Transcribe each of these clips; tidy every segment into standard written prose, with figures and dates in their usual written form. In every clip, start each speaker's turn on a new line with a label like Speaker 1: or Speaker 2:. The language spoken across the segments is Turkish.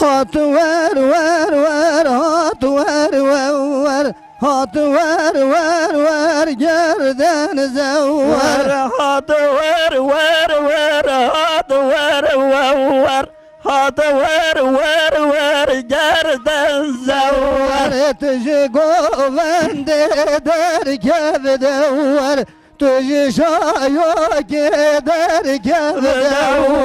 Speaker 1: Hat ver ver ver hat ver ver ver hat ver ver ver gerden zevver
Speaker 2: hat ver ver ver hat ver ver hat ver ver ver gerden zevver
Speaker 1: Tüjü govende der gevde var Tüjü şayok eder gevde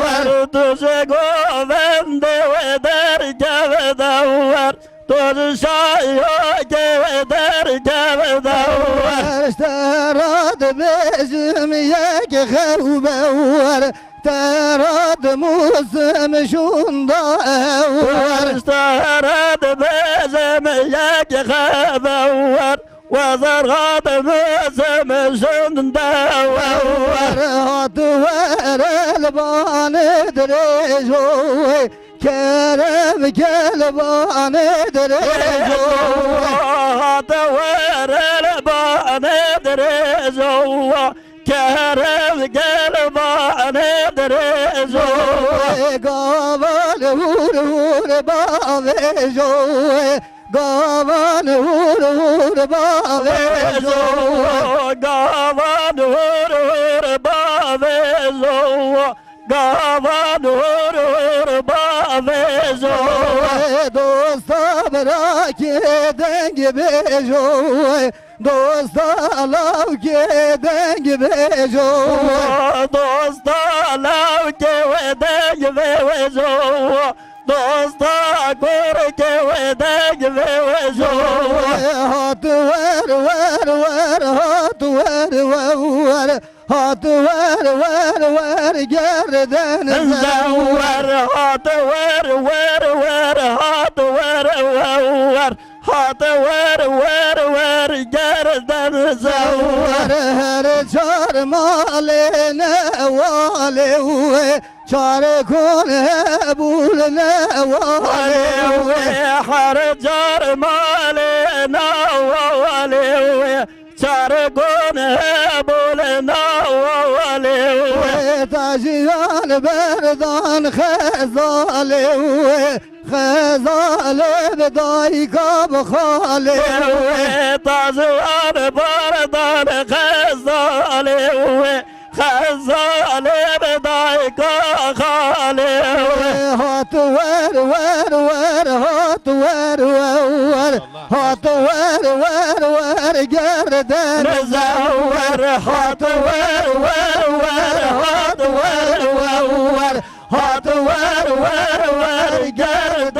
Speaker 1: var
Speaker 2: Tüjü govende der gevde var Tüjü şayok eder gevde var
Speaker 1: Terad bezim yek xevbe var Terad musum şunda var
Speaker 2: Terad bezim yek xevbe var وزرغات مسم شندوار
Speaker 1: Hat ver elban edrejoy Kerem kelban edrejoy
Speaker 2: Hat ver elban edrejoy Kerem kelban edrejoy
Speaker 1: Gaval vur vur bavejoy Gavan vur vur bavejo
Speaker 2: Gavan vur vur bavejo Gavan vur vur bavejo
Speaker 1: Dosta bırak eden bejo Dosta lav eden bejo
Speaker 2: Dosta lav eden bejo Dosta korke vedeg vejo
Speaker 1: Hat ver ver ver hat ver ver hat ver ver ver gerden
Speaker 2: zevver hat ver ver ver hat ver ver hat ver ver ver gerden zevver
Speaker 1: her çarmaline vale çare kone bulne vale
Speaker 2: harcar malena vale çare kone bulna vale
Speaker 1: tajiyan berdan khazale khazale bedai kab khale
Speaker 2: tajiyan berdan khazale khazale bedai khale
Speaker 1: hat ver ver ver hat ver ver hat ver ver ver gerden
Speaker 2: zevver hat ver ver ver hat ver ver hat ver ver ver gerden